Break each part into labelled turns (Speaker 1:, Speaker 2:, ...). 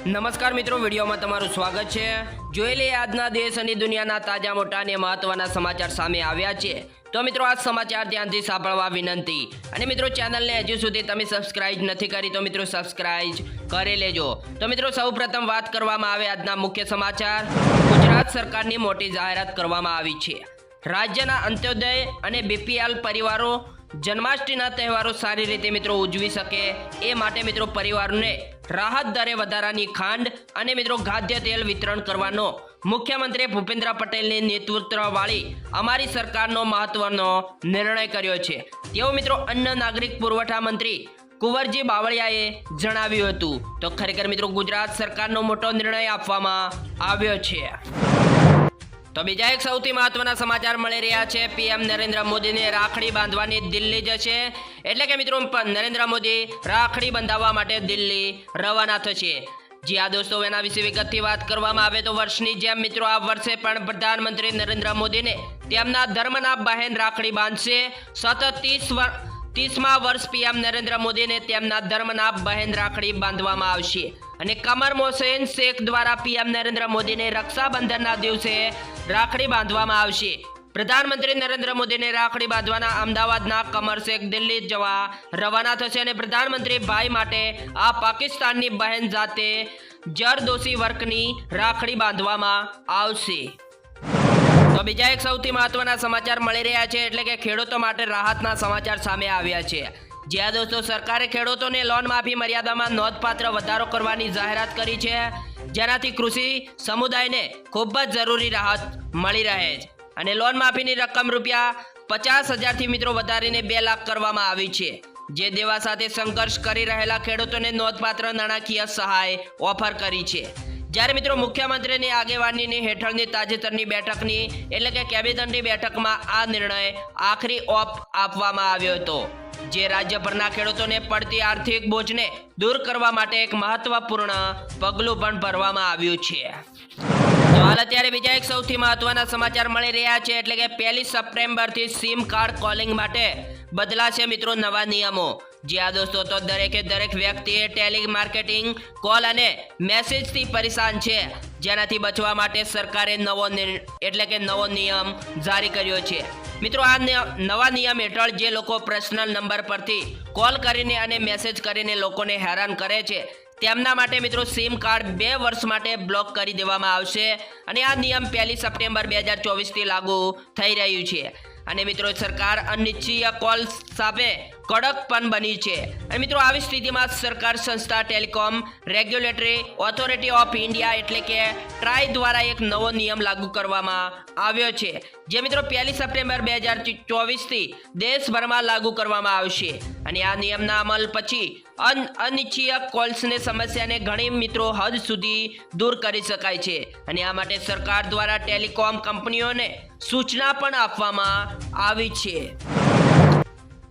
Speaker 1: નમસ્કાર મિત્રો, વિડીયોમાં તમારું સ્વાગત છે। જોઈ લઈએ આજના દેશ અને દુનિયાના તાજા મોટા અને મહત્વના સમાચાર સામે આવ્યા છે। તો મિત્રો આ સમાચાર ધ્યાનથી સાંભળવા વિનંતી। અને મિત્રો ચેનલને હજુ સુધી તમે સબસ્ક્રાઇબ નથી કરી તો મિત્રો સબસ્ક્રાઇબ કરી લેજો। તો મિત્રો સૌપ્રથમ વાત કરવામાં આવે આજના મુખ્ય સમાચાર। ગુજરાત સરકારની મોટી જાહેરાત કરવામાં આવી છે। રાજ્યના અંત્યોદય અને બીપીએલ પરિવારો જન્માષ્ટમીના તહેવારો સારી રીતે મિત્રો ઉજવી શકે એ માટે મિત્રો પરિવારોને રાહત દરે વધારાની ખાંડ અને મિત્રો ખાદ્ય તેલ વિતરણ કરવાનો મુખ્યમંત્રી ભૂપેન્દ્ર પટેલની નેતૃત્વવાળી અમારી સરકારનો મહત્વનો નિર્ણય કર્યો છે તેવો મિત્રો અન્ન નાગરિક પુરવઠા મંત્રી કુંવરજી બાવળિયાએ જણાવ્યું હતું। તો ખરેખર મિત્રો ગુજરાત સરકારનો મોટો નિર્ણય આપવામાં આવ્યો છે। તો બીજા એક સૌથી મહત્વના સમાચાર મળી રહ્યા છે। પીએમ નરેન્દ્ર મોદીને રાખડી બાંધવાની દિલ્હી જશે। એટલે કે મિત્રો નરેન્દ્ર મોદી રાખડી બંધાવવા માટે દિલ્હી રવાના થશે। જી હા દોસ્તો, એના વિશે વિગતથી વાત કરવામાં આવે તો વર્ષની જેમ મિત્રો આ વર્ષે પણ પ્રધાનમંત્રી નરેન્દ્ર મોદીને તેમના ધર્મના બહેન રાખડી બાંધશે। સતત 30મા વર્ષ પીએમ નરેન્દ્ર મોદીને તેમના ધર્મના બહેન રાખડી બાંધવામાં આવશે અને કમર મોહસેન શેખ દ્વારા પીએમ નરેન્દ્ર મોદીને રક્ષાબંધનના દિવસે રાખડી બાંધવામાં આવશે। પ્રધાનમંત્રી નરેન્દ્ર મોદીને રાખડી બાંધવાના અમદાવાદના કમર શેખ દિલ્હી જવા રવાના થશે અને પ્રધાનમંત્રી ભાઈ માટે આ પાકિસ્તાનની બહેન જાતે જરદોશી વર્કની રાખડી બાંધવામાં આવશે। તો બીજા એક સૌથી મહત્વના સમાચાર મળી રહ્યા છે, એટલે કે ખેડૂતો માટે રાહતના સમાચાર સામે આવ્યા છે। જ્યાં દોસ્તો સરકારે ખેડૂતોને લોન માફી મર્યાદામાં નોંધપાત્ર વધારો કરવાની જાહેરાત કરી છે, જેનાથી કૃષિ સમુદાયને ખૂબ જ જરૂરી રાહત મળી રહે છે અને લોન માફીની રકમ ₹50,000થી મિત્રો વધારીને 2 લાખ કરવામાં આવી છે, જે દેવા સાથે સંઘર્ષ કરી રહેલા ખેડૂતોને નોંધપાત્ર નાણાકીય સહાય ઓફર કરી છે। જ્યારે મિત્રો મુખ્યમંત્રીની આગેવાનીની હેઠળની તાજેતરની બેઠકની એટલે કે કેબિનેટની બેઠકમાં આ નિર્ણય આખરી ઓપ આપવામાં આવ્યો હતો, જે રાજ્યભરના ખેડૂતોને પડતી આર્થિક બોજને દૂર કરવા માટે એક મહત્વપૂર્ણ પગલું પણ ભરવામાં આવ્યું છે। તો હાલ અત્યારે બીજા એક સૌથી મહત્વના સમાચાર મળી રહ્યા છે, એટલે કે 1 સપ્ટેમ્બરથી સિમ કાર્ડ કોલિંગ માટે બદલાશે મિત્રો નવા નિયમો। જ્યાં દોસ્તો તો દરેક વ્યક્તિએ ટેલી માર્કેટિંગ કોલ અને મેસેજથી પરેશાન છે, જેનાથી બચવા માટે સરકારે નવો નિયમ જારી કર્યો છે। મિત્રો આ નવા નિયમ હેઠળ જે લોકો પર્સનલ નંબર પરથી કોલ કરીને અને મેસેજ કરીને લોકોને હેરાન કરે છે તેમના માટે મિત્રો સિમ કાર્ડ 2 વર્ષ માટે બ્લોક કરી દેવામાં આવશે અને આ નિયમ 1 સપ્ટેમ્બર 2024થી લાગુ થઈ રહ્યું છે। અને મિત્રો સરકાર અનિચ્છનીય કોલ સામે કડક પણ બની છે અને મિત્રો આવી સ્થિતિમાં સરકાર સંસ્થા telecom regulatory authority of India એટલે કે ટ્રાઈ દ્વારા એક નવો નિયમ લાગુ કરવામાં આવ્યો છે, જે મિત્રો 1 સપ્ટેમ્બર 2024થી દેશભરમાં લાગુ કરવામાં આવશે અને આ નિયમના અમલ પછી અનિચ્છનીય કોલ્સની સમસ્યાને ઘણી મિત્રો હદ સુધી દૂર કરી શકાય છે અને આ માટે સરકાર દ્વારા ટેલિકોમ કંપનીઓને સૂચના પણ આપવામાં આવી છે।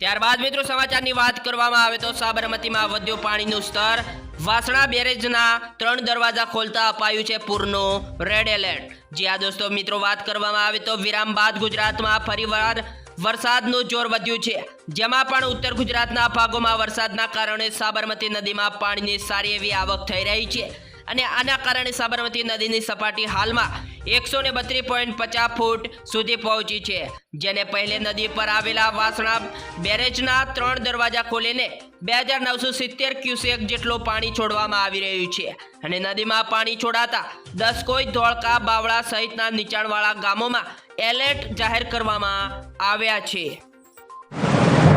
Speaker 1: ત્યારબાદ મિત્રો સમાચારની વાત કરવામાં આવે તો સાબરમતીમાં વધ્યું પાણીનું સ્તર। વાસણા બેરેજના 3 દરવાજા ખોલતા અપાયું છે પૂરનું રેડ એલર્ટ। જ્યાં દોસ્તો મિત્રો વાત કરવામાં આવે તો વિરામ બાદ ગુજરાતમાં ફરીવાર વરસાદનું જોર વધ્યું છે, જેમાં પણ ઉત્તર ગુજરાતના ભાગોમાં વરસાદના કારણે સાબરમતી નદીમાં પાણીની સારી એવી આવક થઈ રહી છે અને આના કારણે સાબરમતી નદીની સપાટી હાલમાં 132.50 ફૂટ સુધી પહોંચી છે, જેને પહેલે નદી પર આવેલા વાસણા બેરેજના 3 દરવાજા ખોલીને 2970 ક્યુસેક જેટલું પાણી છોડવામાં આવી રહ્યું છે અને નદીમાં પાણી છોડાતા દસકોઈ, ધોળકા, બાવળા સહિતના નીચાણવાળા ગામોમાં એલર્ટ જાહેર કરવામાં આવ્યા છે।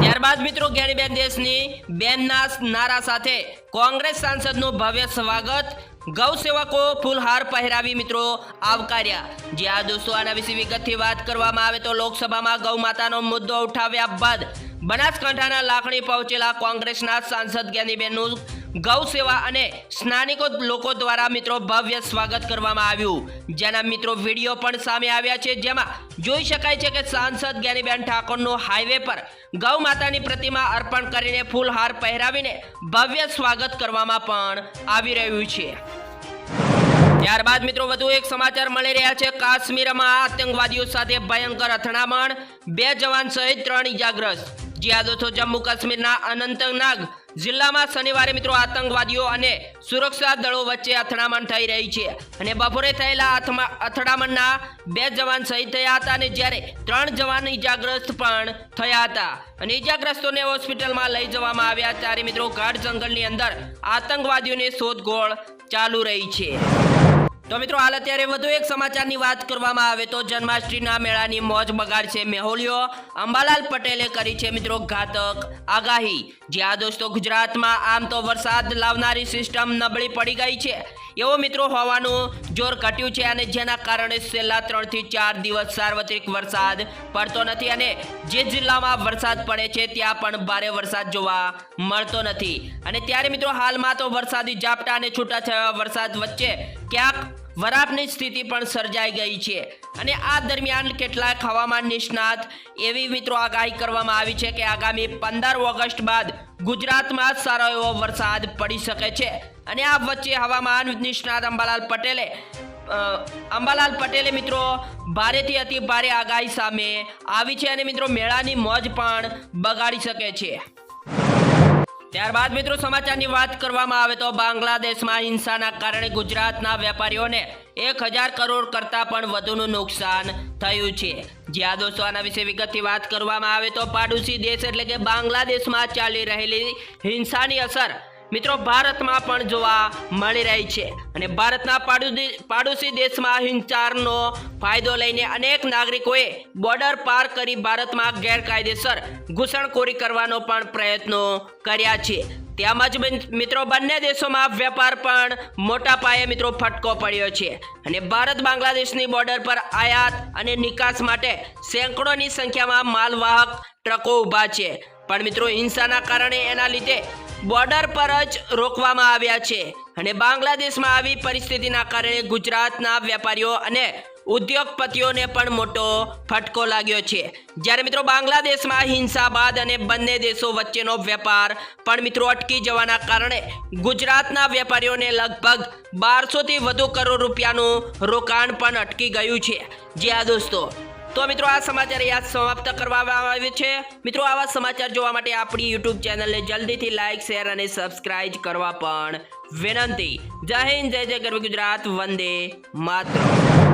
Speaker 1: ત્યારબાદ મિત્રો જ્ઞાનીબેન દેશની બેનના નારા સાથે કોંગ્રેસ સાંસદનું ભવ્ય સ્વાગત। ગૌ સેવકો ફૂલહાર પહેરાવી મિત્રો આવકાર્યા। જ્યાં દોસ્તો આના વિશે વિગતથી વાત કરવામાં આવે તો લોકસભામાં ગૌ માતાનો મુદ્દો ઉઠાવ્યા બાદ બનાસકાંઠાના લાખણી પહોંચેલા કોંગ્રેસના સાંસદ જ્ઞાનીબેનનું ગૌ સેવા અને સ્થાનિકો લોકો દ્વારા મિત્રો ભવ્ય સ્વાગત કરવામાં આવ્યું, જેના મિત્રો વિડીયો પણ સામે આવ્યા છે, જેમાં જોઈ શકાય છે કે સાંસદ જ્ઞાનીબેન ઠાકોરનું હાઈવે પર ગૌ માતાની પ્રતિમા અર્પણ કરીને ફૂલહાર પહેરાવીને ભવ્ય સ્વાગત કરવામાં પણ આવી રહ્યું છે। ત્યારબાદ મિત્રો વધુ એક સમાચાર મળી રહ્યા છે। કાશ્મીરમાં આતંકવાદીઓ સાથે ભયંકર અથડામણ, 2 જવાન સહિત 3 ઇજાગ્રસ્ત। જ્યાં દોસ્તો જમ્મુ કાશ્મીરના અનંતનાગ જિલ્લામાં શનિવારે મિત્રો આતંકવાદીઓ અને સુરક્ષા દળો વચ્ચે અથડામણ થઈ રહી છે અને બપોરે થયેલા અથડામણના 2 જવાન શહીદ થયા હતા અને જ્યારે 3 જવાન ઈજાગ્રસ્ત પણ થયા હતા અને ઈજાગ્રસ્તોને હોસ્પિટલમાં લઈ જવામાં આવ્યા ત્યારે મિત્રો ગાઢ જંગલની અંદર આતંકવાદીઓની શોધખોળ ચાલુ રહી છે। તો મિત્રો હાલ અત્યારે વધુ એક સમાચારની વાત કરવામાં આવે તો જન્માષ્ટમીના મેળાની મોજ બગાડશે મેહોલિયો, અંબાલાલ પટેલે કરી છે મિત્રો ઘાતક આગાહી। જ્યાં દોસ્તો ગુજરાતમાં આમ તો વરસાદ લાવનારી સિસ્ટમ નબળી પડી ગઈ છે એવો મિત્રો હોવાનું જોર ઘટ્યું છે અને જેના કારણે છેલ્લા 3 થી 4 દિવસ સાર્વત્રિક વરસાદ પડતો નથી અને જે જિલ્લામાં વરસાદ પડે છે ત્યાં પણ ભારે વરસાદ જોવા મળતો નથી અને ત્યારે મિત્રો હાલમાં તો વરસાદી ઝાપટા અને છૂટાછવાયા વરસાદ વચ્ચે ક્યાંક વરાપની સ્થિતિ પણ સર્જાઈ ગઈ છે અને આ દરમિયાન કેટલાક હવામાન નિષ્ણાત એવી મિત્રો આગાહી કરવામાં આવી છે કે આગામી 15 ઓગસ્ટ બાદ ગુજરાતમાં સારો એવો વરસાદ પડી શકે છે અને આ વચ્ચે હવામાન નિષ્ણાત અંબાલાલ પટેલે મિત્રો ભારેથી અતિ ભારે આગાહી સામે આવી છે અને મિત્રો મેળાની મોજ પણ બગાડી શકે છે। ત્યારબાદ મિત્રો સમાચારની વાત કરવામાં આવે તો બાંગ્લાદેશમાં હિંસાના કારણે ગુજરાતના વેપારીઓને 1000 કરોડ કરતાં પણ વધુનું નુકસાન થયું છે। જ્યાં દોસ્તો આના વિશે વિગતથી વાત કરવામાં આવે તો પાડોશી દેશ એટલે કે બાંગ્લાદેશમાં ચાલી રહેલી હિંસાની અસર મિત્રો ભારતમાં પણ જોવા મળી રહી છે અને ભારતના પાડોશી દેશમાં હિંસાનો ફાયદો લઈને અનેક નાગરિકોએ બોર્ડર પાર કરી ભારતમાં ગેરકાયદેસર ઘૂસણખોરી કરવાનો પણ પ્રયત્નો કર્યા છે। તેમજ મિત્રો બંને દેશોમાં વેપાર પણ મોટા પાયે મિત્રો ફટકો પડ્યો છે અને ભારત બાંગ્લાદેશની બોર્ડર પર આયાત અને નિકાસ માટે સેંકડોની સંખ્યામાં માલવાહક ટ્રકો ઊભા છે પણ મિત્રો હિંસાના કારણે એના લીધે બોર્ડર પર જ રોકવામાં આવ્યા છે અને બાંગ્લાદેશમાં આવી પરિસ્થિતિના કારણે ગુજરાતના વેપારીઓ અને ઉદ્યોગપતિઓને પણ મોટો ફટકો લાગ્યો છે। જ્યારે મિત્રો બાંગ્લાદેશમાં હિંસા બાદ અને બંને દેશો વચ્ચેનો વેપાર પણ મિત્રો અટકી જવાના કારણે ગુજરાતના વેપારીઓને લગભગ 1200થી વધુ કરોડ રૂપિયાનું રોકાણ પણ અટકી ગયું છે। જ્યાં દોસ્તો તો મિત્રો આ સમાચાર યાદ સમાપ્ત કરવામાં આવે છે। મિત્રો આવા સમાચાર જોવા માટે આપણી YouTube ચેનલને જલ્દીથી લાઈક, શેર અને સબસ્ક્રાઇબ કરવા પણ વિનંતી। જય હિન્દ, જય જય ગરવી ગુજરાત, વંદે માતરમ।